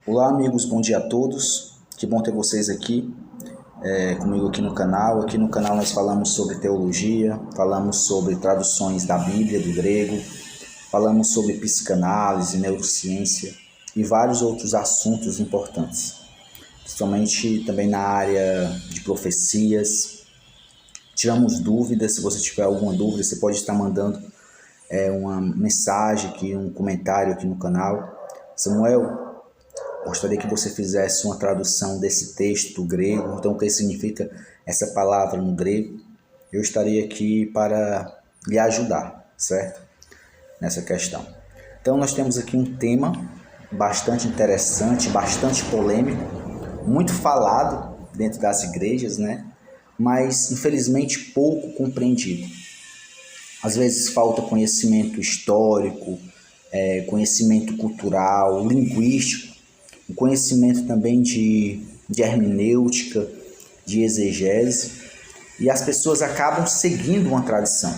Olá amigos, bom dia a todos. Que bom ter vocês aqui comigo aqui no canal. Aqui no canal nós falamos sobre teologia, falamos sobre traduções da Bíblia do grego, falamos sobre psicanálise, neurociência e vários outros assuntos importantes, principalmente também na área de profecias. Tiramos dúvidas. Se você tiver alguma dúvida, você pode estar mandando uma mensagem aqui, um comentário aqui no canal. Samuel, gostaria que você fizesse uma tradução desse texto grego, então o que significa essa palavra no grego. Eu estaria aqui para lhe ajudar, certo? Nessa questão. Então nós temos aqui um tema bastante interessante, bastante polêmico, muito falado dentro das igrejas, né? Mas infelizmente pouco compreendido. Às vezes falta conhecimento histórico, conhecimento cultural, linguístico, o conhecimento também de hermenêutica, de exegese, e as pessoas acabam seguindo uma tradição.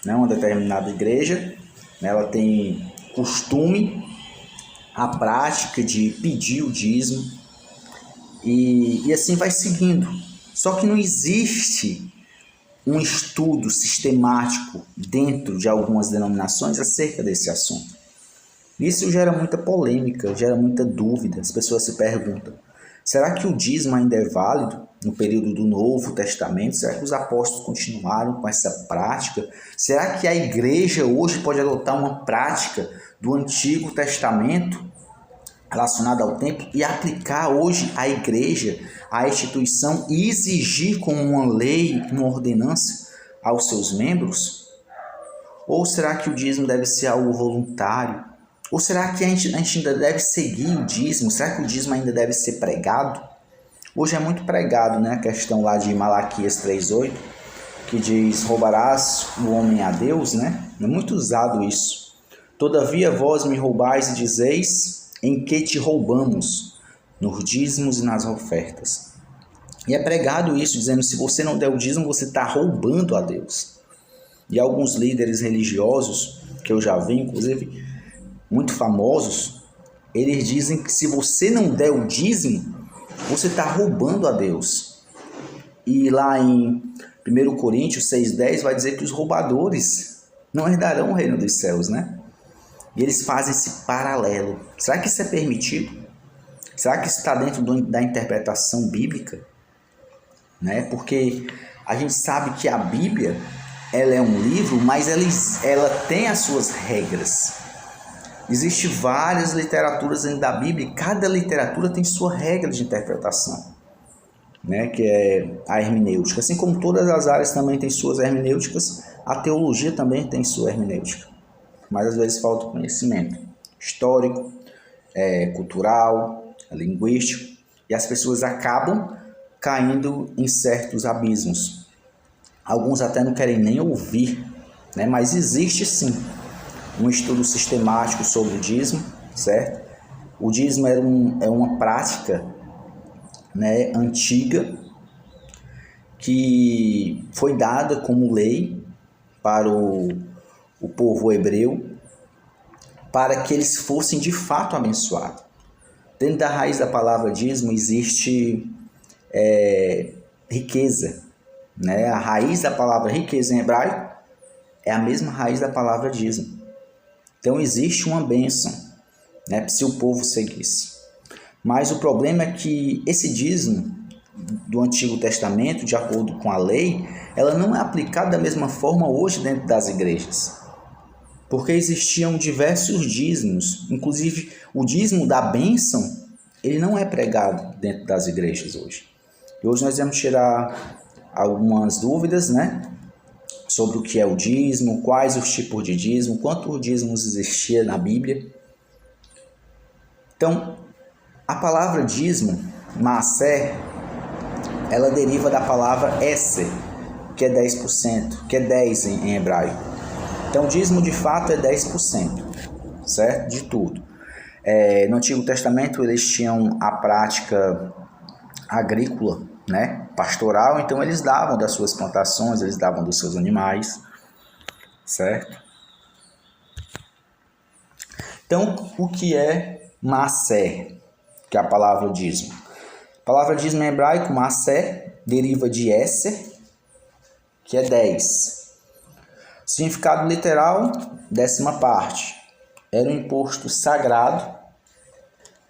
Né? Uma determinada igreja, né, ela tem costume, a prática de pedir o dízimo, e assim vai seguindo. Só que não existe um estudo sistemático dentro de algumas denominações acerca desse assunto. Isso gera muita polêmica, gera muita dúvida. As pessoas se perguntam, será que o dízimo ainda é válido no período do Novo Testamento? Será que os apóstolos continuaram com essa prática? Será que a igreja hoje pode adotar uma prática do Antigo Testamento relacionada ao templo e aplicar hoje à igreja, à instituição, e exigir como uma lei, uma ordenança aos seus membros? Ou será que o dízimo deve ser algo voluntário? Ou será que a gente ainda deve seguir o dízimo? Será que o dízimo ainda deve ser pregado? Hoje é muito pregado, né, a questão lá de Malaquias 3:8, que diz, roubarás o homem a Deus, né? É muito usado isso. Todavia vós me roubais e dizeis, em que te roubamos? Nos dízimos e nas ofertas. E é pregado isso, dizendo, se você não der o dízimo, você está roubando a Deus. E alguns líderes religiosos, que eu já vi, inclusive, muito famosos, eles dizem que se você não der o dízimo, você está roubando a Deus. E lá em 1 Coríntios 6:10 vai dizer que os roubadores não herdarão o reino dos céus, né? E eles fazem esse paralelo. Será que isso é permitido? Será que isso está dentro da interpretação bíblica? Né? Porque a gente sabe que a Bíblia, ela é um livro, mas ela tem as suas regras. Existem várias literaturas dentro da Bíblia e cada literatura tem sua regra de interpretação, né? Que é a hermenêutica. Assim como todas as áreas também têm suas hermenêuticas, a teologia também tem sua hermenêutica. Mas às vezes falta conhecimento histórico, cultural, linguístico, e as pessoas acabam caindo em certos abismos. Alguns até não querem nem ouvir, né? Mas existe sim um estudo sistemático sobre o dízimo, certo? O dízimo é uma prática, né, antiga, que foi dada como lei para o povo hebreu, para que eles fossem de fato abençoados. Dentro da raiz da palavra dízimo existe riqueza, né? A raiz da palavra riqueza em hebraico é a mesma raiz da palavra dízimo. Então existe uma bênção, né, se o povo seguisse. Mas o problema é que esse dízimo do Antigo Testamento, de acordo com a lei, ela não é aplicada da mesma forma hoje dentro das igrejas. Porque existiam diversos dízimos, inclusive o dízimo da bênção, ele não é pregado dentro das igrejas hoje. E hoje nós vamos tirar algumas dúvidas, né, sobre o que é o dízimo, quais os tipos de dízimo, quantos dízimos existia na Bíblia. Então, a palavra dízimo, maaser, ela deriva da palavra eser, que é 10%, que é 10 em hebraico. Então, o dízimo de fato é 10%, certo? De tudo. No Antigo Testamento eles tinham a prática agrícola, né, pastoral, então eles davam das suas plantações, eles davam dos seus animais, certo? Então, o que é maaser? que é a palavra dízimo? A palavra dízimo em hebraico, maser, deriva de esser, que é 10. Significado literal, 10ª parte. Era um imposto sagrado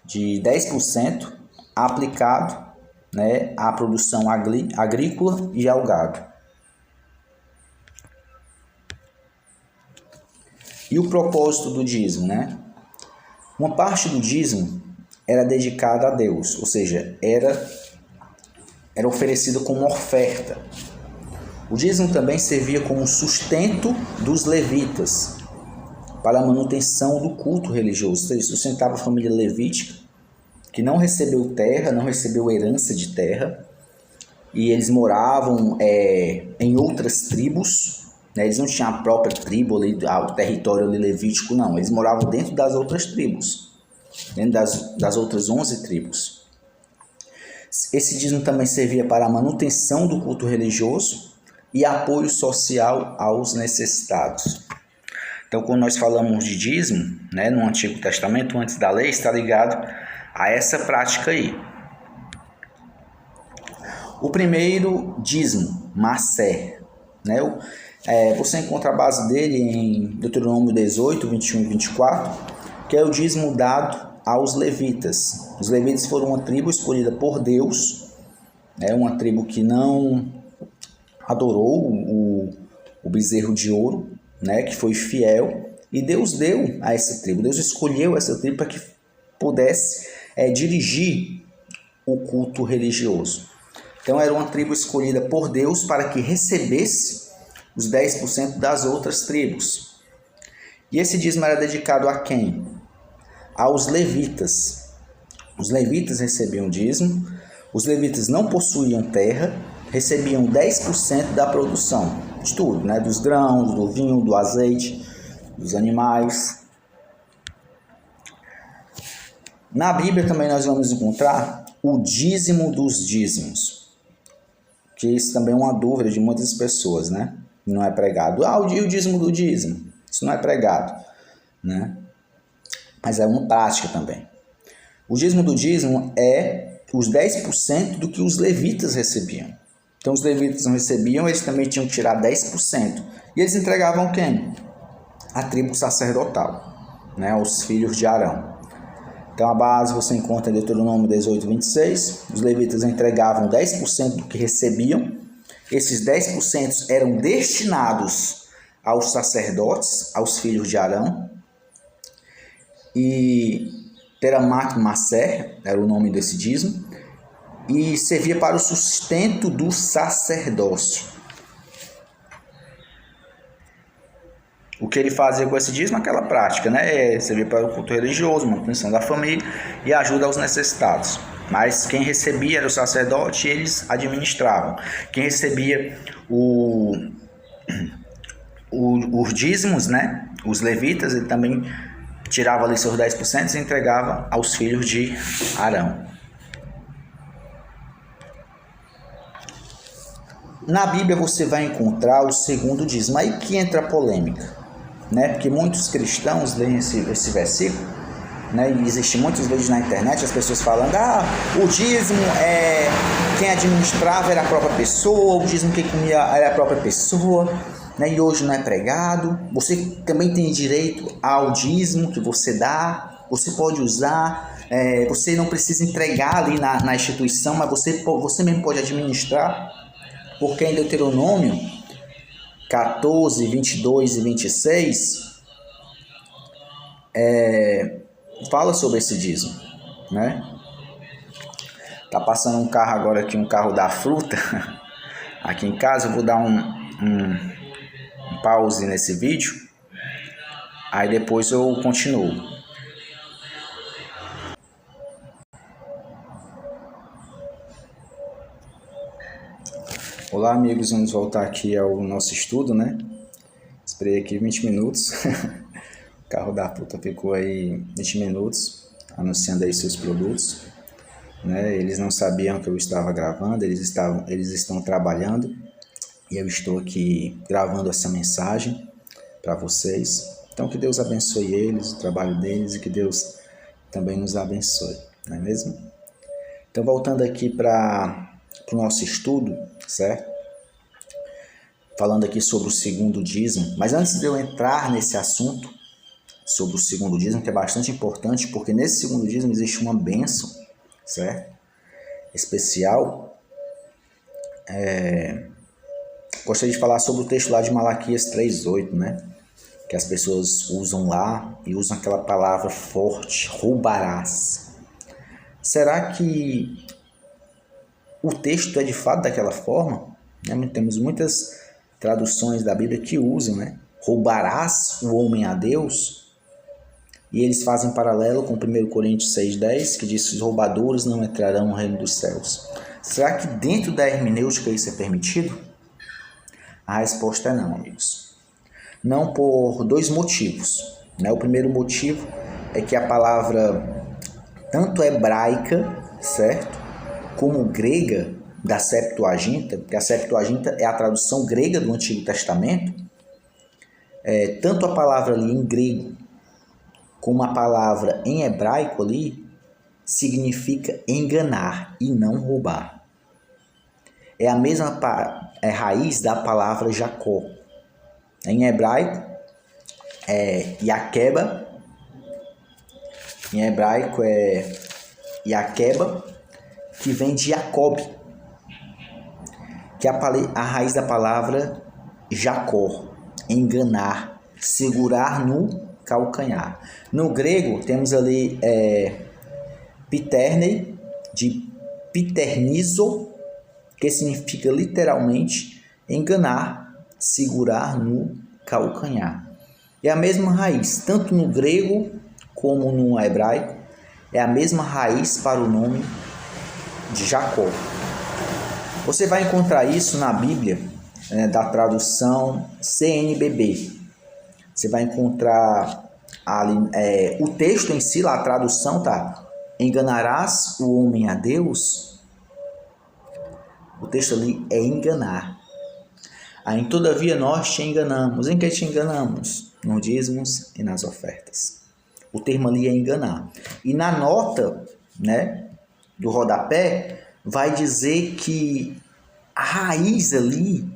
de 10% aplicado, né, à produção agrícola e ao gado. E o propósito do dízimo, né? Uma parte do dízimo era dedicada a Deus, ou seja, era oferecida como oferta. O dízimo também servia como sustento dos levitas para a manutenção do culto religioso, ou seja, sustentava a família levítica, que não recebeu terra, não recebeu herança de terra, e eles moravam em outras tribos, né? Eles não tinham a própria tribo, ali, o território ali levítico, não. Eles moravam dentro das outras tribos, dentro das outras 11 tribos. Esse dízimo também servia para a manutenção do culto religioso e apoio social aos necessitados. Então, quando nós falamos de dízimo, né, no Antigo Testamento, antes da lei, está ligado a essa prática aí. O primeiro dízimo, maser, né, você encontra a base dele em Deuteronômio 18, 21 e 24, que é o dízimo dado aos levitas. Os levitas foram uma tribo escolhida por Deus, uma tribo que não adorou o bezerro de ouro, né, que foi fiel, e Deus deu a essa tribo, Deus escolheu essa tribo para que pudesse dirigir o culto religioso. Então era uma tribo escolhida por Deus para que recebesse os 10% das outras tribos. E esse dízimo era dedicado a quem? Aos levitas. Os levitas recebiam dízimo, os levitas não possuíam terra, recebiam 10% da produção, de tudo, né? Dos grãos, do vinho, do azeite, dos animais. Na Bíblia também nós vamos encontrar o dízimo dos dízimos, que isso também é uma dúvida de muitas pessoas, né? Não é pregado. E o dízimo do dízimo? Isso não é pregado, né? Mas é uma prática também. O dízimo do dízimo é os 10% do que os levitas recebiam. Então os levitas não recebiam, eles também tinham que tirar 10%. E eles entregavam quem? A tribo sacerdotal, né? Aos filhos de Arão. Então a base você encontra em Deuteronômio 18, 26. Os levitas entregavam 10% do que recebiam. Esses 10% eram destinados aos sacerdotes, aos filhos de Arão. E Teramat Maser era o nome desse dízimo. E servia para o sustento do sacerdócio. O que ele fazia com esse dízimo? Aquela prática, né? Servia para o culto religioso, manutenção da família e ajuda aos necessitados. Mas quem recebia era o sacerdote e eles administravam. Quem recebia os dízimos, né? Os levitas, ele também tirava ali seus 10% e entregava aos filhos de Arão. Na Bíblia você vai encontrar o segundo dízimo, aí que entra a polêmica, né? Porque muitos cristãos leem esse versículo, né? E existem muitos vídeos na internet, as pessoas falando, o dízimo quem administrava era a própria pessoa, o dízimo quem comia era a própria pessoa, né? E hoje não é pregado. Você também tem direito ao dízimo que você dá, você pode usar, você não precisa entregar ali na instituição, mas você mesmo pode administrar. Porque em Deuteronômio 14, 22 e 26 fala sobre esse dízimo, né? Tá passando um carro agora aqui, um carro da fruta aqui em casa. Eu vou dar um pause nesse vídeo, aí depois eu continuo. Olá amigos, vamos voltar aqui ao nosso estudo, né? Esperei aqui 20 minutos, o carro da puta ficou aí 20 minutos anunciando aí seus produtos, né? Eles não sabiam que eu estava gravando, eles estão trabalhando e eu estou aqui gravando essa mensagem para vocês. Então que Deus abençoe eles, o trabalho deles, e que Deus também nos abençoe. não é mesmo? Então, voltando aqui para o nosso estudo, certo? Falando aqui sobre o segundo dízimo, mas antes de eu entrar nesse assunto sobre o segundo dízimo, que é bastante importante, porque nesse segundo dízimo existe uma bênção, certo? Especial. Gostaria de falar sobre o texto lá de Malaquias 3:8, né? Que as pessoas usam lá e usam aquela palavra forte, roubarás. Será que o texto é de fato daquela forma? Temos muitas traduções da Bíblia que usam, né? Roubarás o homem a Deus? E eles fazem paralelo com 1 Coríntios 6:10, que diz que os roubadores não entrarão no reino dos céus. Será que dentro da hermenêutica isso é permitido? A resposta é não, amigos. Não, por dois motivos, né? O primeiro motivo é que a palavra, tanto hebraica, certo, como grega da Septuaginta, porque a Septuaginta é a tradução grega do Antigo Testamento, tanto a palavra ali em grego como a palavra em hebraico ali significa enganar e não roubar. É a mesma raiz da palavra Jacó. Em hebraico é Yaqueba. Em hebraico é Yaqueba, que vem de Jacob, que é a raiz da palavra Jacó, enganar, segurar no calcanhar. No grego temos ali piternei, de piternizo, que significa literalmente enganar, segurar no calcanhar. É a mesma raiz, tanto no grego como no hebraico, é a mesma raiz para o nome de Jacó. Você vai encontrar isso na Bíblia, da tradução CNBB. Você vai encontrar ali, o texto em si, lá, a tradução tá: enganarás o homem a Deus. O texto ali é enganar. Aí, todavia, nós te enganamos. Em que te enganamos? Nos dízimos e nas ofertas. O termo ali é enganar. E na nota, né, do rodapé, vai dizer que a raiz ali,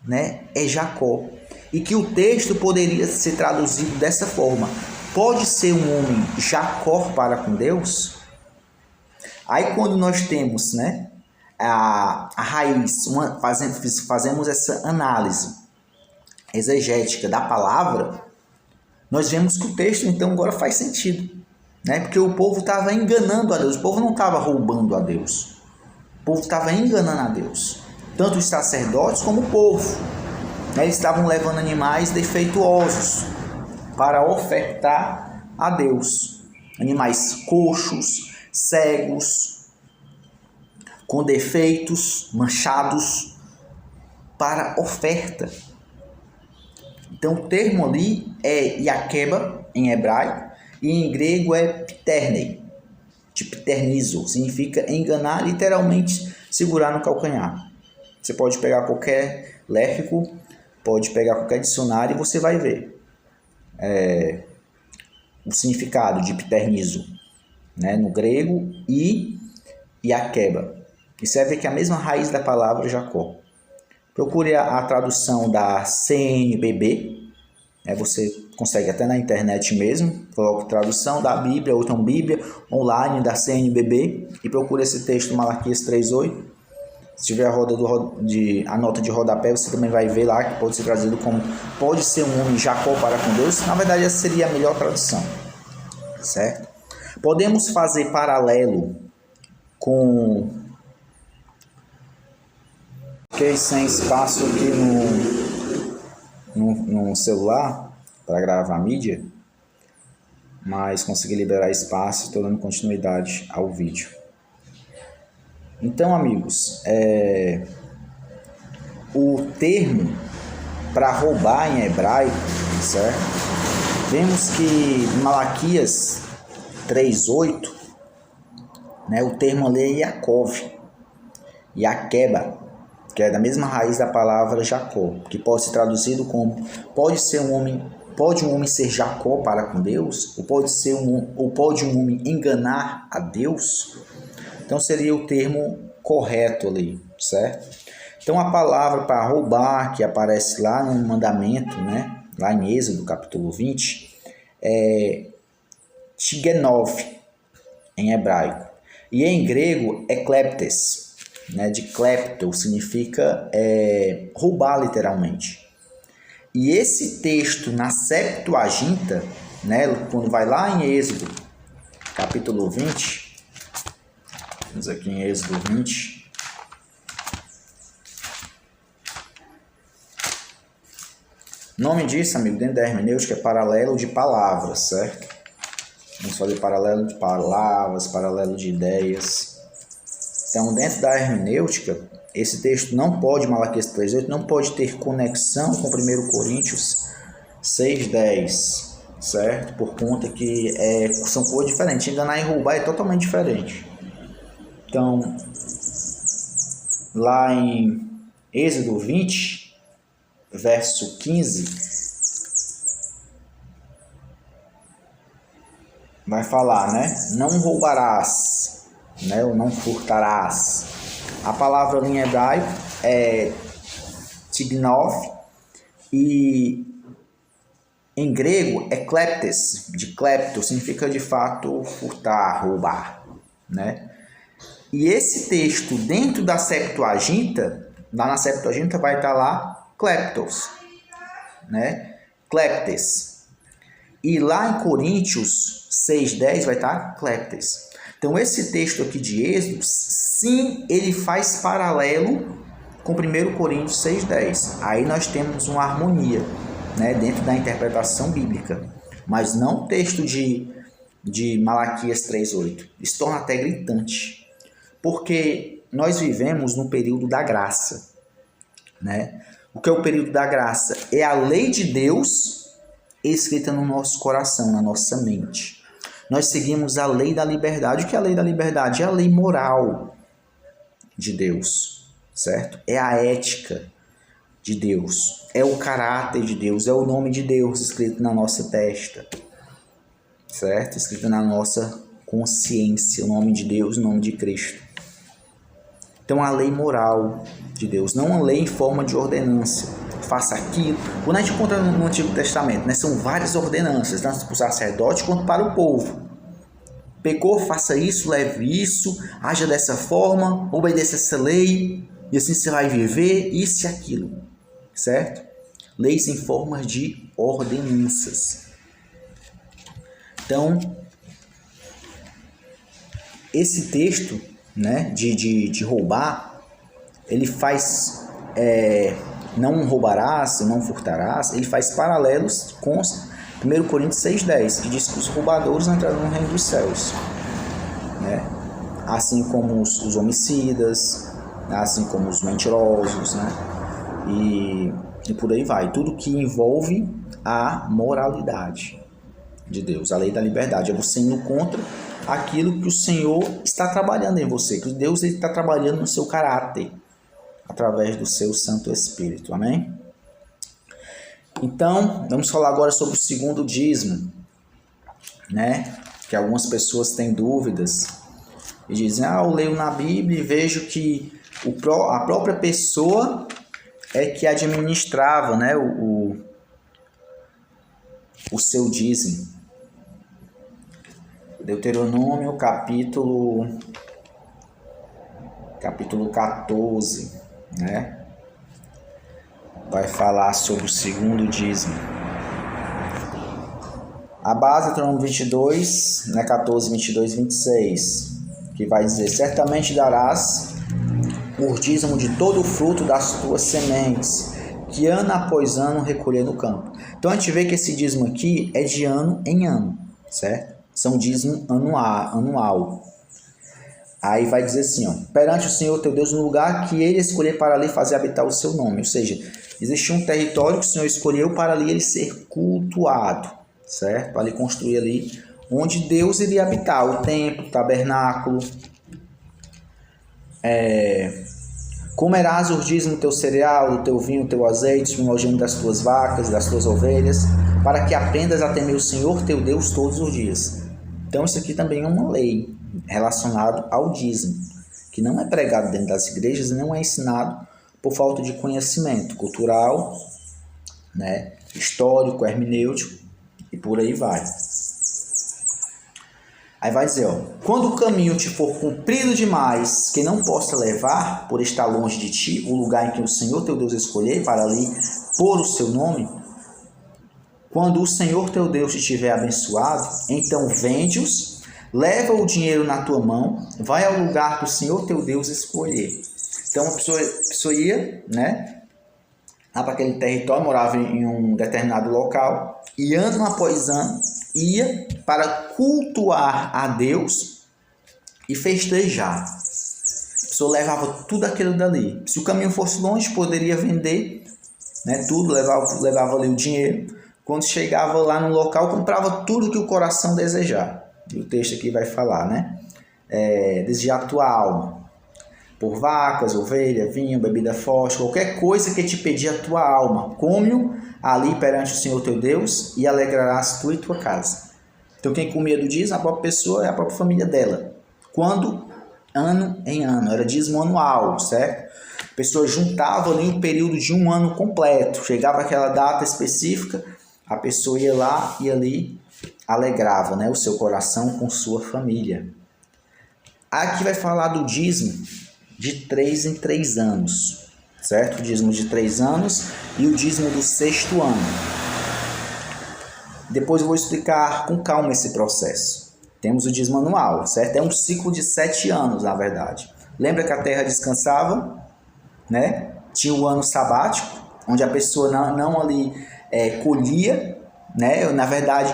né, é Jacó. E que o texto poderia ser traduzido dessa forma: pode ser um homem Jacó para com Deus? Aí quando nós temos, né, a raiz, fazemos essa análise exegética da palavra, nós vemos que o texto então agora faz sentido, né? Porque o povo estava enganando a Deus, o povo não estava roubando a Deus, o povo estava enganando a Deus, tanto os sacerdotes como o povo, né? Eles estavam levando animais defeituosos para ofertar a Deus, animais coxos, cegos, com defeitos, manchados, para oferta. Então o termo ali é Yaqueba em hebraico e em grego é piternei, de piternizo, significa enganar, literalmente segurar no calcanhar. Você pode pegar qualquer léxico, pode pegar qualquer dicionário e você vai ver o significado de piternizo, né, no grego, e Yaqueba. E você vai ver que é a mesma raiz da palavra Jacó. Procure a tradução da CNBB, você consegue até na internet mesmo, coloque tradução da Bíblia, ou então Bíblia online da CNBB, e procure esse texto Malaquias 3:8. Se tiver a nota de rodapé, você também vai ver lá que pode ser traduzido como pode ser um homem Jacó para com Deus. Na verdade, essa seria a melhor tradução, certo? Podemos fazer paralelo com... Fiquei sem espaço aqui no celular para gravar a mídia, mas consegui liberar espaço e estou dando continuidade ao vídeo. Então, amigos, o termo para roubar em hebraico, certo? Vemos que em Malaquias 3:8, né, o termo ali é Yaakov, Yaqueba, que é da mesma raiz da palavra Jacó, que pode ser traduzido como pode ser um homem Pode um homem ser Jacó para com Deus? Ou pode um homem enganar a Deus? Então seria o termo correto ali, certo? Então a palavra para roubar, que aparece lá no mandamento, né? Lá em Êxodo, capítulo 20, é tigenov, em hebraico. E em grego é kleptes, né? De klepto significa roubar literalmente. E esse texto na Septuaginta, né, quando vai lá em Êxodo, capítulo 20, vamos aqui em Êxodo 20, o nome disso, amigo, dentro da hermenêutica é paralelo de palavras, certo? Vamos fazer paralelo de palavras, paralelo de ideias. Então, dentro da hermenêutica, esse texto não pode, Malaquias 3:8, não pode ter conexão com 1 Coríntios 6:10, certo? Por conta que são coisas diferentes. Enganar e roubar é totalmente diferente. Então, lá em Êxodo 20, verso 15, vai falar, né? Não roubarás, né? Ou não furtarás. A palavra em hebraico é tignov e em grego é kleptes, de klepto, significa de fato furtar, roubar, né? E esse texto dentro da Septuaginta, lá na Septuaginta vai estar lá kleptos, né? Kleptes. E lá em Coríntios 6:10 vai estar kleptes. Então esse texto aqui de Êxodo, sim, ele faz paralelo com 1 Coríntios 6:10. Aí nós temos uma harmonia, né, dentro da interpretação bíblica. Mas não o texto de Malaquias 3:8. Isso torna até gritante. Porque nós vivemos no período da graça, né? O que é o período da graça? É a lei de Deus escrita no nosso coração, na nossa mente. Nós seguimos a lei da liberdade. O que é a lei da liberdade? É a lei moral de Deus, certo? É a ética de Deus, é o caráter de Deus, é o nome de Deus escrito na nossa testa, certo? Escrito na nossa consciência, o nome de Deus, o nome de Cristo. Então, a lei moral de Deus, não uma lei em forma de ordenança. Faça aquilo. Quando a gente encontra no Antigo Testamento, né, são várias ordenanças, tanto para o sacerdote quanto para o povo. Pecou, faça isso, leve isso, haja dessa forma, obedeça essa lei, e assim você vai viver isso e aquilo, certo? Leis em forma de ordenanças. Então, esse texto, né, de roubar, ele faz, não roubarás, não furtarás, ele faz paralelos com 1 Coríntios 6:10, que diz que os roubadores entrarão no reino dos céus, né? Assim como os homicidas, assim como os mentirosos, né? E por aí vai. Tudo que envolve a moralidade de Deus, a lei da liberdade. É você indo contra aquilo que o Senhor está trabalhando em você, que Deus está trabalhando no seu caráter, através do seu Santo Espírito. Amém? Então, vamos falar agora sobre o segundo dízimo, né? Que algumas pessoas têm dúvidas e dizem, eu leio na Bíblia e vejo que a própria pessoa é que administrava, né, o seu dízimo. Deuteronômio, capítulo 14, né? Vai falar sobre o segundo dízimo. A base é Deuteronômio 22, né, 14, 22 e 26, que vai dizer, certamente darás o dízimo de todo o fruto das tuas sementes, que ano após ano recolher no campo. Então a gente vê que esse dízimo aqui é de ano em ano, certo? São dízimo anual. Aí vai dizer assim, ó, perante o Senhor teu Deus, no lugar que ele escolher para ali fazer habitar o seu nome. Ou seja, existe um território que o Senhor escolheu para ali ele ser cultuado, certo? Para ali construir ali onde Deus iria habitar, o templo, o tabernáculo. Comerás o dízimo do teu cereal, do teu vinho, do teu azeite, o primogênito das tuas vacas, das tuas ovelhas, para que aprendas a temer o Senhor teu Deus todos os dias. Então isso aqui também é uma lei relacionada ao dízimo, que não é pregado dentro das igrejas e não é ensinado por falta de conhecimento cultural, né, histórico, hermenêutico e por aí vai. Aí vai dizer, quando o caminho te for comprido demais, que não possa levar, por estar longe de ti, o lugar em que o Senhor teu Deus escolher para ali pôr o seu nome, quando o Senhor teu Deus te tiver abençoado, então vende-os, leva o dinheiro na tua mão, vai ao lugar que o Senhor teu Deus escolher. Então a pessoa ia, né, lá para aquele território, morava em um determinado local, e ano após ano ia para cultuar a Deus e festejar. A pessoa levava tudo aquilo dali. Se o caminho fosse longe, poderia vender, né, tudo, levava ali o dinheiro. Quando chegava lá no local, comprava tudo que o coração desejar. E o texto aqui vai falar, né? Desejar a tua alma. Por vacas, ovelha, vinho, bebida forte, qualquer coisa que te pedir a tua alma, come-o ali perante o Senhor teu Deus e alegrarás tu e tua casa. Então quem comia do dízimo, a própria pessoa e a própria família dela. Quando? Ano em ano, era dízimo anual, certo? A pessoa juntava ali um período de um ano completo, chegava aquela data específica, a pessoa ia lá e ali alegrava, né, o seu coração com sua família. Aqui vai falar do dízimo de 3 em 3 anos, certo? O dízimo de 3 anos e o dízimo do 6º ano. Depois eu vou explicar com calma esse processo. Temos o dízimo anual, certo? É um ciclo de 7 anos, na verdade. Lembra que a terra descansava, né? Tinha o ano sabático, onde a pessoa não ali colhia, né? Na verdade,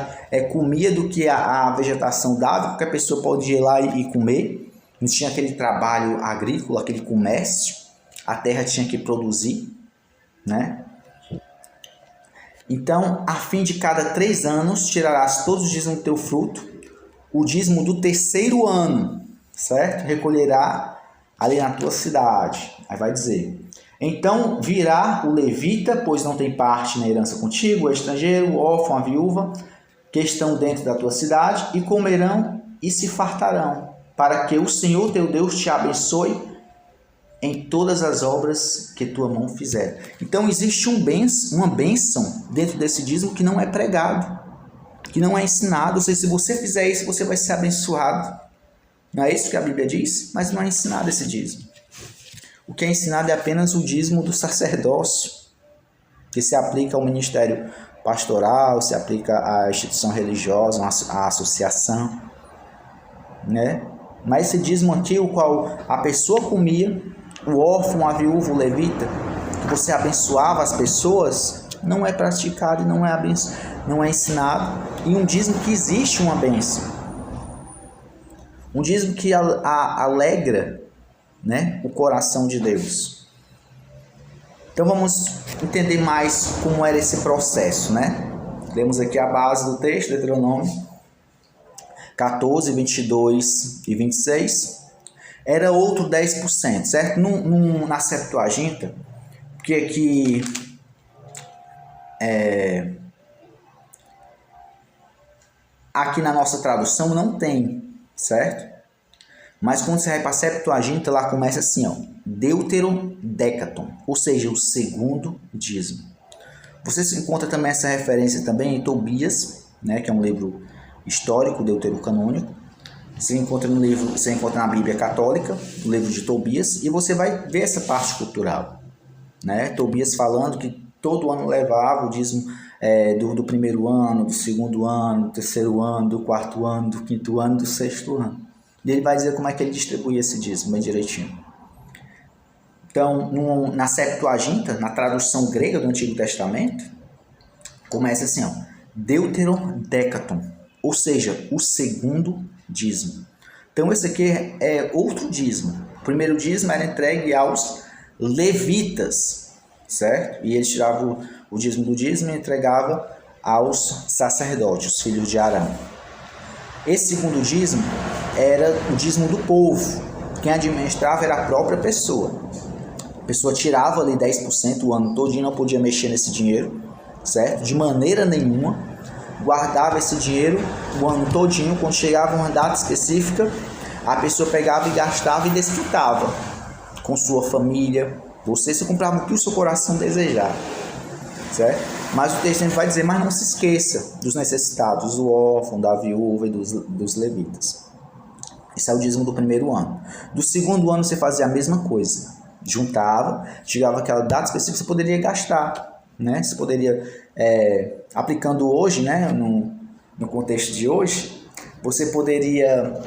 comia do que a vegetação dava, porque a pessoa pode ir lá e comer. Não tinha aquele trabalho agrícola, aquele comércio. A terra tinha que produzir, né? Então, a fim de cada 3 anos, tirarás todos os dízimos do teu fruto, o dízimo do 3º ano, certo? Recolherá ali na tua cidade. Aí vai dizer, então virá o levita, pois não tem parte na herança contigo, o estrangeiro, o órfão, a viúva, que estão dentro da tua cidade, e comerão e se fartarão, para que o Senhor teu Deus te abençoe em todas as obras que tua mão fizer. Então existe uma bênção dentro desse dízimo que não é pregado, que não é ensinado. Ou seja, se você fizer isso, você vai ser abençoado. Não é isso que a Bíblia diz? Mas não é ensinado esse dízimo. O que é ensinado é apenas o dízimo do sacerdócio, que se aplica ao ministério pastoral, se aplica à instituição religiosa, à associação, né? Mas esse dízimo aqui, o qual a pessoa comia, o órfão, a viúva, o levita, que você abençoava as pessoas, não é praticado e não é ensinado. E um dízimo que existe uma bênção. Um dízimo que alegra, né, o coração de Deus. Então vamos entender mais como era esse processo, né? Temos aqui a base do texto, Deuteronômio 14, 22 e 26, era outro 10%, certo? Na Septuaginta, porque aqui aqui na nossa tradução não tem, certo? Mas quando você vai para a Septuaginta, lá começa assim, Deuterodécaton, ou seja, o 2º dízimo. Você se encontra também essa referência também em Tobias, né, que é um livro histórico, deuterocanônico. Você encontra na Bíblia Católica, no livro de Tobias, e você vai ver essa parte cultural, né? Tobias falando que todo ano levava o dízimo do 1º ano, do 2º ano, do 3º ano, do 4º ano, do 5º ano, do 6º ano. E ele vai dizer como é que ele distribuía esse dízimo bem direitinho. Então, na Septuaginta, na tradução grega do Antigo Testamento, começa assim, Deuterodécaton, ou seja, o 2º dízimo. Então esse aqui é outro dízimo. O primeiro dízimo era entregue aos levitas, certo? E eles tiravam o dízimo do dízimo e entregavam aos sacerdotes, os filhos de Arão. Esse 2º dízimo era o dízimo do povo. Quem administrava era a própria pessoa. A pessoa tirava ali 10% o ano todo e não podia mexer nesse dinheiro. certo? De maneira nenhuma. Guardava esse dinheiro o ano todinho. Quando chegava uma data específica, a pessoa pegava e gastava e desfrutava com sua família. Você se comprava o que o seu coração desejar, certo? Mas o texto vai dizer, mas não se esqueça dos necessitados, do órfão, da viúva e dos levitas. Esse é o dízimo do primeiro ano. Do segundo ano você fazia a mesma coisa. Juntava, chegava aquela data específica, você poderia gastar, né? Você poderia, aplicando hoje, né? No contexto de hoje, você poderia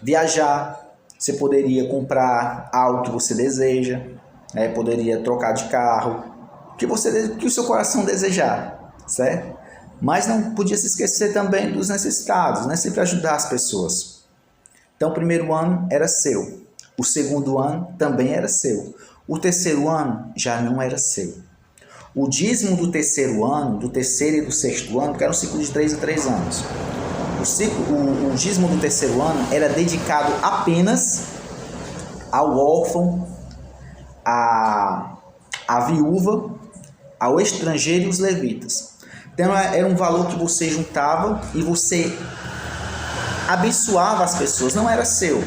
viajar, você poderia comprar algo que você deseja, né? Poderia trocar de carro, que o seu coração desejar, certo? Mas não podia se esquecer também dos necessitados, né? Sempre ajudar as pessoas. Então o primeiro ano era seu, o segundo ano também era seu, o terceiro ano já não era seu. O dízimo do terceiro ano, do terceiro e do sexto ano, que era um ciclo de 3 em 3 anos, o dízimo do terceiro ano era dedicado apenas ao órfão, à viúva, ao estrangeiro e os levitas. Então era um valor que você juntava e você abençoava as pessoas. Não era seu,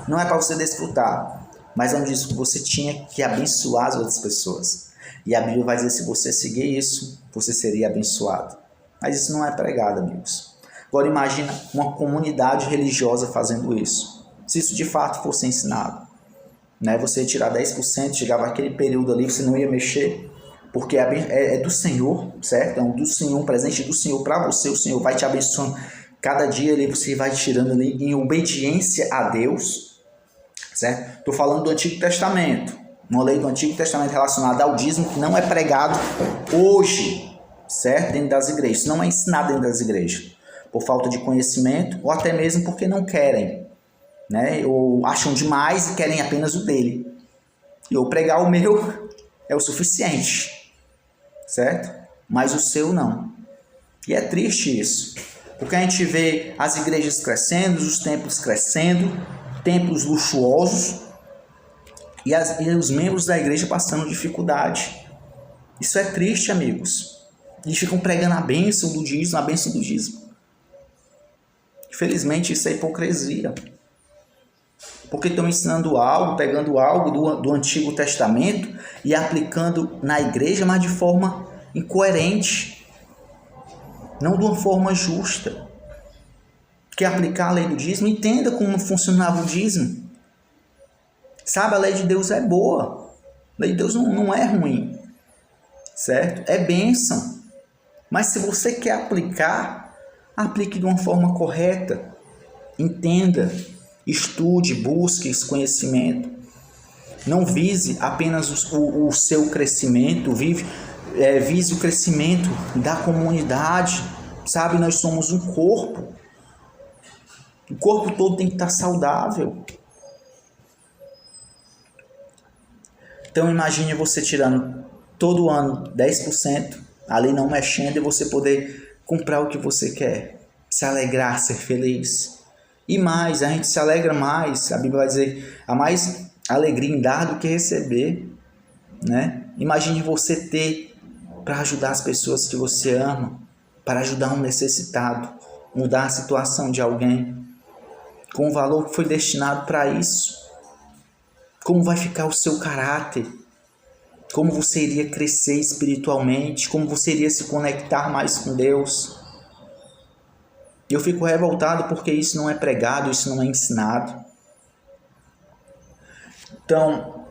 não é para você desfrutar, mas é um dízimo que você tinha que abençoar as outras pessoas. E a Bíblia vai dizer, se você seguir isso, você seria abençoado. Mas isso não é pregado, amigos. Agora imagina uma comunidade religiosa fazendo isso. Se isso de fato fosse ensinado, né? Você tirar 10%, chegava aquele período ali, você não ia mexer, porque é do Senhor, certo? É um do Senhor, um presente do Senhor para você. O Senhor vai te abençoando. Cada dia ali você vai tirando ali em obediência a Deus, certo? Estou falando do Antigo Testamento, uma lei do Antigo Testamento relacionada ao dízimo que não é pregado hoje, certo? Dentro das igrejas. Isso não é ensinado dentro das igrejas, por falta de conhecimento ou até mesmo porque não querem, né? Ou acham demais e querem apenas o dele. E eu pregar o meu é o suficiente, certo? Mas o seu não. E é triste isso, porque a gente vê as igrejas crescendo, os templos crescendo, templos luxuosos, e os membros da igreja passando dificuldade. Isso é triste, amigos. Eles ficam pregando a bênção do dízimo, a bênção do dízimo. Infelizmente, isso é hipocrisia. Porque estão ensinando algo, pegando algo do Antigo Testamento e aplicando na igreja, mas de forma incoerente. Não de uma forma justa. Quer aplicar a lei do dízimo? Entenda como funcionava o dízimo. Sabe, a lei de Deus é boa. A lei de Deus não é ruim. Certo? É bênção. Mas se você quer aplicar, aplique de uma forma correta. Entenda. Estude, busque esse conhecimento. Não vise apenas o seu crescimento, vise o crescimento da comunidade. Sabe, nós somos um corpo. O corpo todo tem que estar saudável. Então imagine você tirando todo ano 10%, ali não mexendo, e você poder comprar o que você quer. Se alegrar, ser feliz. E mais, a gente se alegra mais. A Bíblia vai dizer, há mais alegria em dar do que receber, né? Imagine você ter para ajudar as pessoas que você ama, para ajudar um necessitado, mudar a situação de alguém, com o valor que foi destinado para isso. Como vai ficar o seu caráter? Como você iria crescer espiritualmente? Como você iria se conectar mais com Deus? Eu fico revoltado porque isso não é pregado, isso não é ensinado. Então,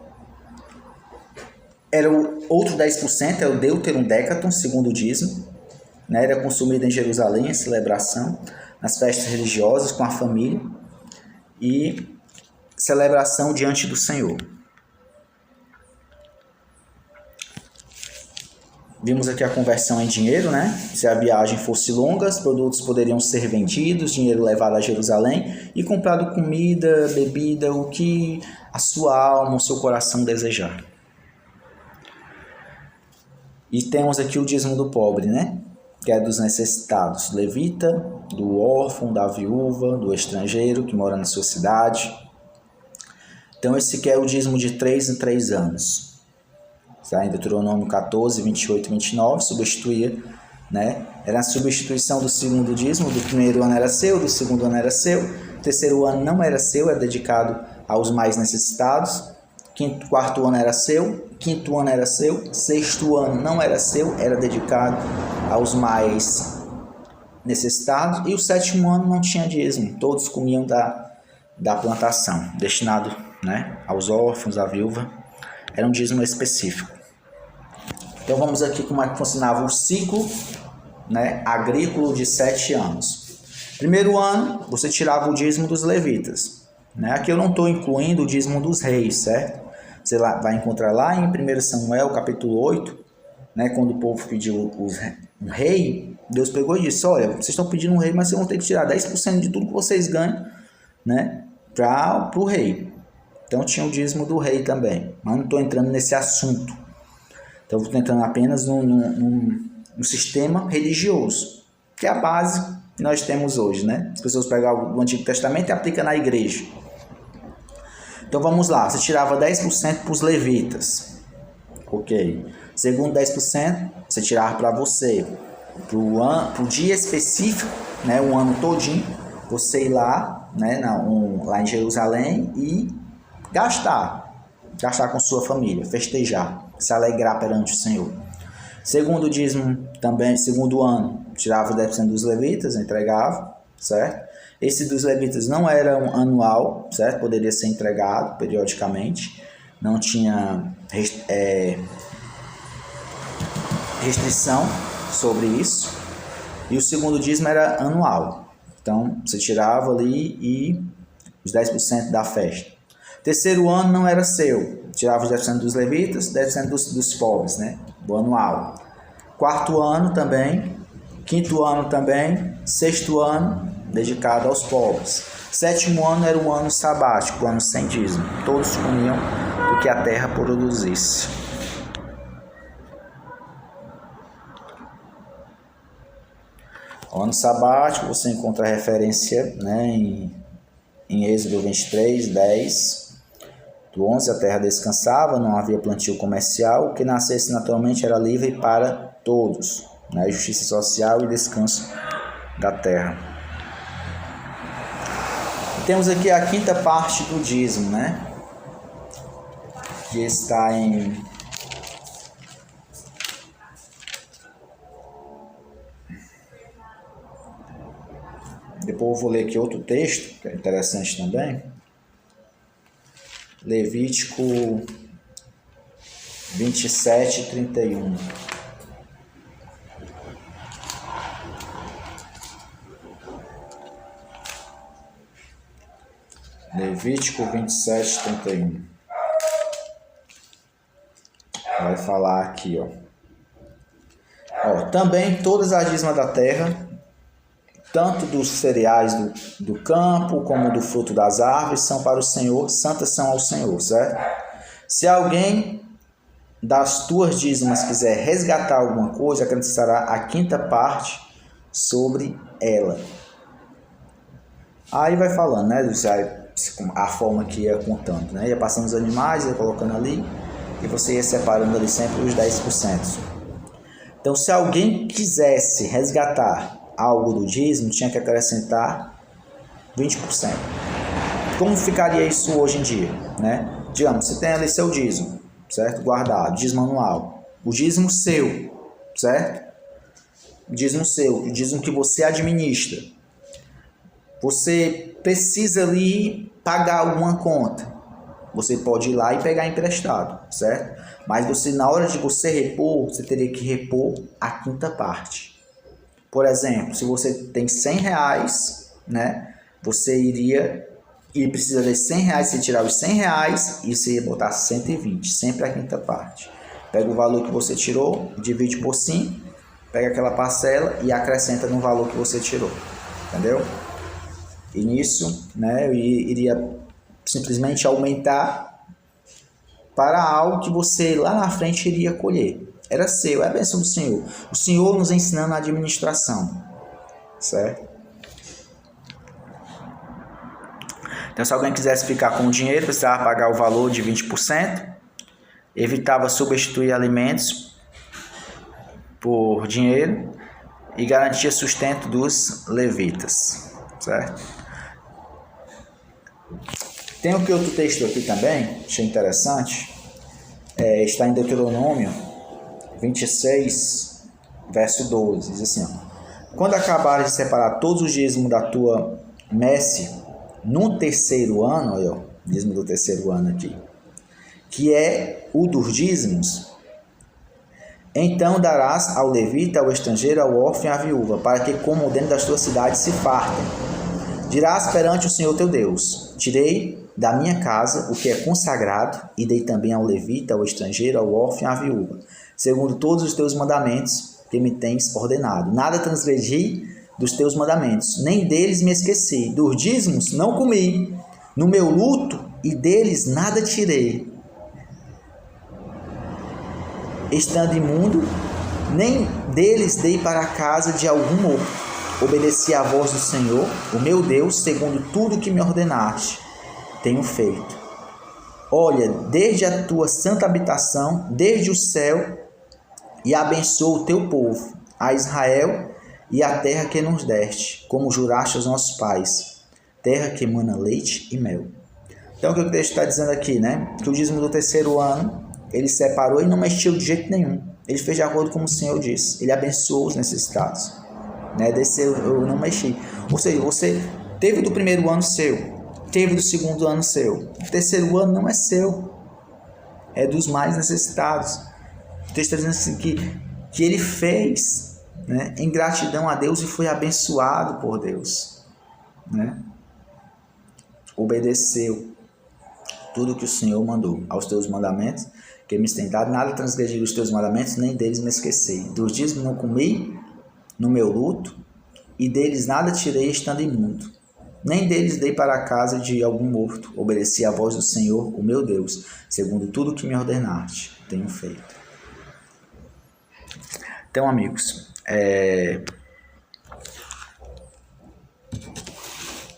era o outro 10%, é o Deuterodécaton, segundo o dízimo, né? Era consumido em Jerusalém, em celebração, nas festas religiosas, com a família, e celebração diante do Senhor. Vimos aqui a conversão em dinheiro, né? Se a viagem fosse longa, os produtos poderiam ser vendidos, dinheiro levado a Jerusalém e comprado comida, bebida, o que a sua alma, o seu coração desejar. E temos aqui o dízimo do pobre, né? Que é dos necessitados, levita, do órfão, da viúva, do estrangeiro que mora na sua cidade. Então esse aqui é o dízimo de 3 em 3 anos, Está em Deuteronômio 14, 28 e 29, substituía, né? Era a substituição do segundo dízimo, do primeiro ano era seu, do segundo ano era seu, o terceiro ano não era seu, era dedicado aos mais necessitados, quarto ano era seu, quinto ano era seu, sexto ano não era seu, era dedicado aos mais necessitados, e o sétimo ano não tinha dízimo, todos comiam da plantação, destinado, né, aos órfãos, à viúva, era um dízimo específico. Então vamos aqui como é que funcionava o ciclo, né, agrícola de 7 anos. Primeiro ano, você tirava o dízimo dos levitas, né? Aqui eu não estou incluindo o dízimo dos reis, certo? Você vai encontrar lá em 1 Samuel, capítulo 8, né, quando o povo pediu um rei, Deus pegou e disse, olha, vocês estão pedindo um rei, mas vocês vão ter que tirar 10% de tudo que vocês ganham, né, para o rei. Então tinha o dízimo do rei também, mas não estou entrando nesse assunto. Então estou entrando apenas no sistema religioso, que é a base que nós temos hoje, né? As pessoas pegam o Antigo Testamento e aplicam na igreja. Então vamos lá, você tirava 10% para os levitas, ok? Segundo 10%, você tirava para você, para o dia específico, né, o ano todinho, você ir lá, né, lá em Jerusalém e gastar com sua família, festejar, se alegrar perante o Senhor. Segundo dízimo também, segundo ano, tirava 10% dos levitas, entregava, certo? Esse dos levitas não era um anual, certo? Poderia ser entregado periodicamente, não tinha restrição sobre isso. E o segundo dízimo era anual. Então, você tirava ali e os 10% da festa. Terceiro ano não era seu, tirava os 10% dos levitas, 10% dos pobres, né? Do anual. Quarto ano também, quinto ano também, sexto ano dedicado aos pobres. Sétimo ano era o ano sabático, o ano sem dízimo. Todos comiam do que a terra produzisse. O ano sabático você encontra a referência, né, em Êxodo 23, 10. Do 11 a terra descansava, não havia plantio comercial, o que nascesse naturalmente era livre para todos, né? Justiça social e descanso da terra. E temos aqui a quinta parte do dízimo, né? Que está em depois eu vou ler aqui outro texto, que é interessante também. Levítico 27, 31. Levítico 27, 31. Vai falar aqui, ó. Também todas as dízimas da terra, tanto dos cereais do campo, como do fruto das árvores, são para o Senhor, santas são ao Senhor, certo? Se alguém das tuas dízimas quiser resgatar alguma coisa, acrescentará a quinta parte sobre ela. Aí vai falando, né, a forma que ia contando, né? Ia passando os animais, ia colocando ali, e você ia separando ali sempre os 10%. Então, se alguém quisesse resgatar algo do dízimo, tinha que acrescentar 20%. Como ficaria isso hoje em dia, né? Digamos, você tem ali seu dízimo, certo? Guardado, dízimo anual. O dízimo seu, certo? O dízimo seu, o dízimo que você administra. Você precisa ali pagar alguma conta. Você pode ir lá e pegar emprestado, certo? Mas você, na hora de você repor, você teria que repor a quinta parte. Por exemplo, se você tem R$100, né, você iria e precisa de R$100, você tirar os R$100 e você ia botar 120, sempre a quinta parte. Pega o valor que você tirou, divide por 5, pega aquela parcela e acrescenta no valor que você tirou, entendeu? E nisso, né, eu iria simplesmente aumentar para algo que você lá na frente iria colher. Era seu, é a bênção do Senhor. O Senhor nos ensinando a administração, certo? Então, se alguém quisesse ficar com o dinheiro, precisava pagar o valor de 20%. evitava substituir alimentos por dinheiro e garantia sustento dos levitas, certo? Tem um outro texto aqui também, achei interessante, está em Deuteronômio 26, verso 12, diz assim, ó, quando acabares de separar todos os dízimos da tua messe no terceiro ano, olha o dízimo do terceiro ano aqui, que é o dos dízimos, então darás ao levita, ao estrangeiro, ao órfão e à viúva, para que comam dentro das tuas cidades se fartem. Dirás perante o Senhor teu Deus, tirei da minha casa o que é consagrado, e dei também ao levita, ao estrangeiro, ao órfão e à viúva, segundo todos os teus mandamentos que me tens ordenado. Nada transgredi dos teus mandamentos, nem deles me esqueci. Dos dízimos não comi, no meu luto, e deles nada tirei. Estando imundo, nem deles dei para a casa de algum morto. Obedeci à voz do Senhor, o meu Deus, segundo tudo que me ordenaste, tenho feito. Olha, desde a tua santa habitação, desde o céu, e abençoa o teu povo, a Israel e a terra que nos deste, como juraste aos nossos pais, terra que emana leite e mel. Então, o que o texto está dizendo aqui, né? Que o dízimo do terceiro ano, ele separou e não mexeu de jeito nenhum. Ele fez de acordo com o Senhor disse. Ele abençoou os necessitados. Né? Desse eu não mexi. Ou seja, você teve do primeiro ano seu, teve do segundo ano seu. O terceiro ano não é seu. É dos mais necessitados. O texto está dizendo assim que ele fez, né, em gratidão a Deus e foi abençoado por Deus. Né? Obedeceu tudo que o Senhor mandou aos teus mandamentos, que me tem dado, nada transgredi os teus mandamentos, nem deles me esqueci. Dos dízimos não comi no meu luto, e deles nada tirei estando imundo. Nem deles dei para a casa de algum morto. Obedeci à voz do Senhor, o meu Deus, segundo tudo que me ordenaste, tenho feito. Então, amigos,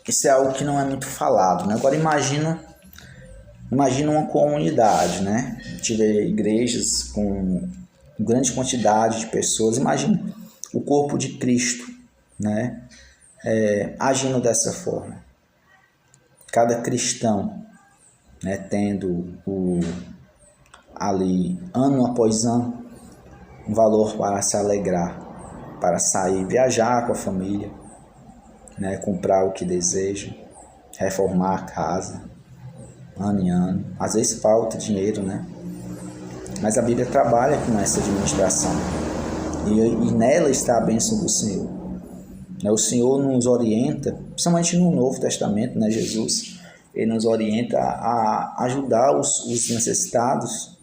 isso é algo que não é muito falado, né? Agora imagina uma comunidade, né? Tive igrejas com grande quantidade de pessoas. Imagina o corpo de Cristo, né? Agindo dessa forma. Cada cristão, né? Tendo ali, ano após ano, um valor para se alegrar, para sair, viajar com a família, né? Comprar o que deseja, reformar a casa, ano em ano. Às vezes falta dinheiro, né? Mas a Bíblia trabalha com essa administração. E nela está a bênção do Senhor. O Senhor nos orienta, principalmente no Novo Testamento, né? Jesus, ele nos orienta a ajudar os necessitados,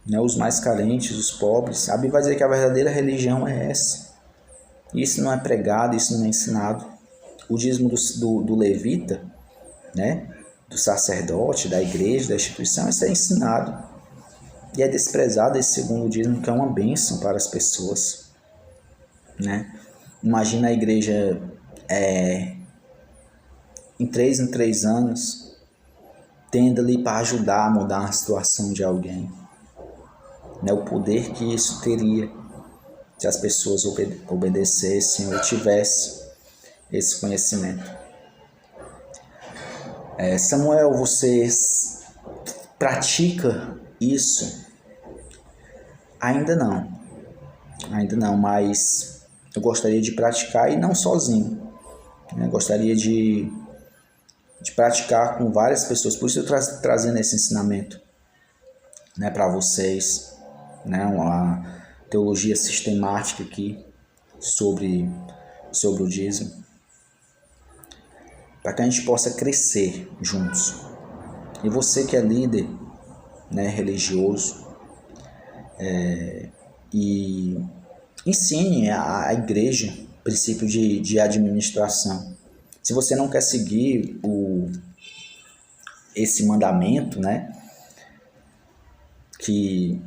né? Os mais carentes, os pobres. A Bíblia vai dizer que a verdadeira religião é essa. Isso não é pregado, isso não é ensinado. O dízimo do levita, né? Do sacerdote, da igreja, da instituição, isso é ensinado. E é desprezado esse segundo dízimo, que é uma bênção para as pessoas. Né? Imagina a igreja em 3 anos, tendo ali para ajudar a mudar a situação de alguém. Né? O poder que isso teria se as pessoas obedecessem ou tivessem esse conhecimento. Samuel, você pratica isso? Ainda não, mas eu gostaria de praticar, e não sozinho, né? Gostaria de praticar com várias pessoas, por isso eu trazendo esse ensinamento, né, para vocês, né, uma teologia sistemática aqui sobre o dízimo, para que a gente possa crescer juntos. E você que é líder, né, religioso, e ensine a igreja o princípio de administração. Se você não quer seguir esse mandamento, né, que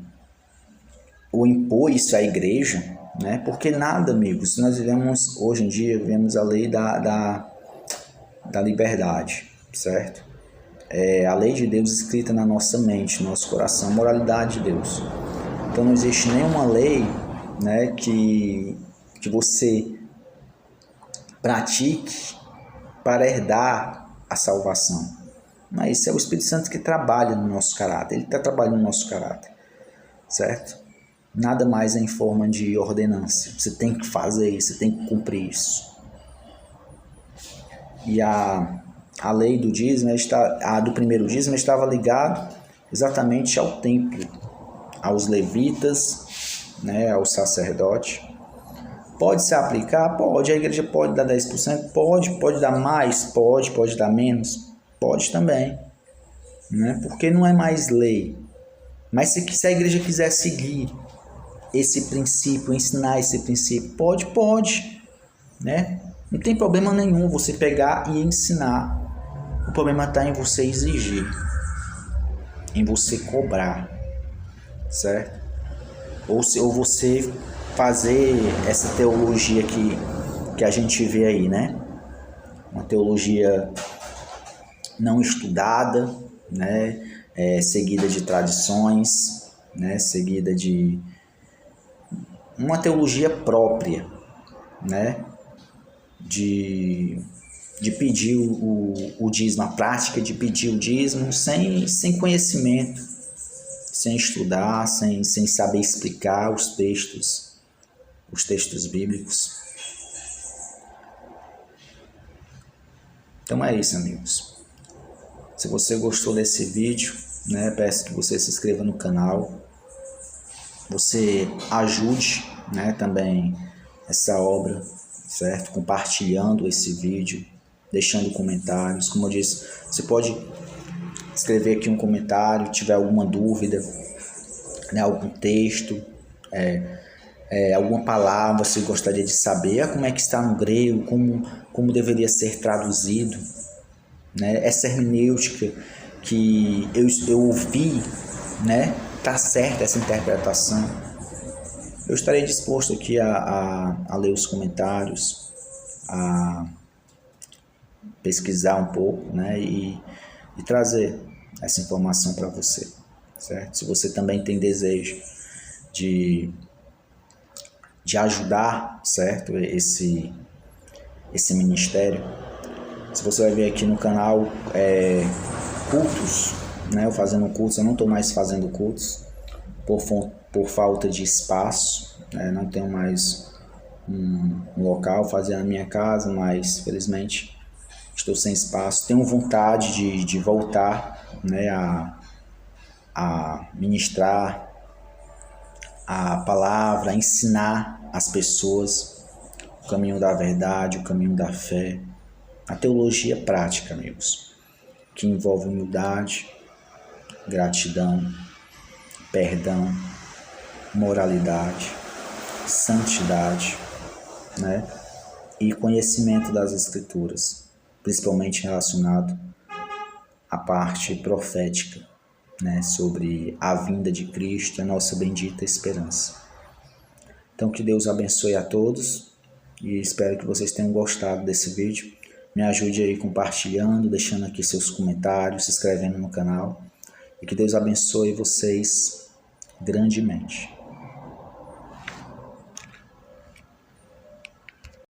o impor isso à igreja, né, porque nada, amigos, nós vivemos, hoje em dia, vivemos a lei da liberdade, certo? é a lei de Deus escrita na nossa mente, no nosso coração, a moralidade de Deus. Então não existe nenhuma lei, né, que você pratique para herdar a salvação. Mas isso é o Espírito Santo que trabalha no nosso caráter, ele está trabalhando no nosso caráter, certo? Nada mais é em forma de ordenância, você tem que fazer isso, você tem que cumprir isso. E a lei do dízimo, a do primeiro dízimo estava ligado exatamente ao templo, aos levitas, né, ao sacerdote. Pode se aplicar? Pode. A igreja pode dar 10%? Pode dar mais? Pode dar menos? Pode também, né? Porque não é mais lei. Mas se a igreja quiser seguir esse princípio, ensinar esse princípio, pode, né? Não tem problema nenhum você pegar e ensinar. O problema está em você exigir, em você cobrar, certo? Ou você fazer essa teologia que a gente vê aí, né? Uma teologia não estudada, né? Seguida de tradições, né? Seguida de uma teologia própria, né? De pedir o dízimo, a prática de pedir o dízimo sem conhecimento, sem estudar, sem saber explicar os textos bíblicos. Então é isso, amigos. Se você gostou desse vídeo, né, peço que você se inscreva no canal, você ajude, né, também essa obra, certo? Compartilhando esse vídeo, deixando comentários. Como eu disse, você pode escrever aqui um comentário, tiver alguma dúvida, né, algum texto, alguma palavra você gostaria de saber, como é que está no grego, como deveria ser traduzido, né? Essa hermenêutica que eu ouvi, né? Tá certa essa interpretação? Eu estarei disposto aqui a ler os comentários, a pesquisar um pouco, né? E trazer essa informação para você, certo? Se você também tem desejo de ajudar, certo? Esse ministério. Se você vai ver aqui no canal cultos, né? Eu fazendo cultos, eu não estou mais fazendo cultos por falta de espaço, né? Não tenho mais um local, fazer na minha casa, mas felizmente estou sem espaço. Tenho vontade de voltar, né? A ministrar a palavra, a ensinar as pessoas o caminho da verdade, o caminho da fé, a teologia prática, amigos, que envolve humildade, gratidão, perdão, moralidade, santidade, né? E conhecimento das Escrituras, principalmente relacionado à parte profética, né, sobre a vinda de Cristo, a nossa bendita esperança. Então que Deus abençoe a todos e espero que vocês tenham gostado desse vídeo. Me ajude aí compartilhando, deixando aqui seus comentários, se inscrevendo no canal e que Deus abençoe vocês grandemente.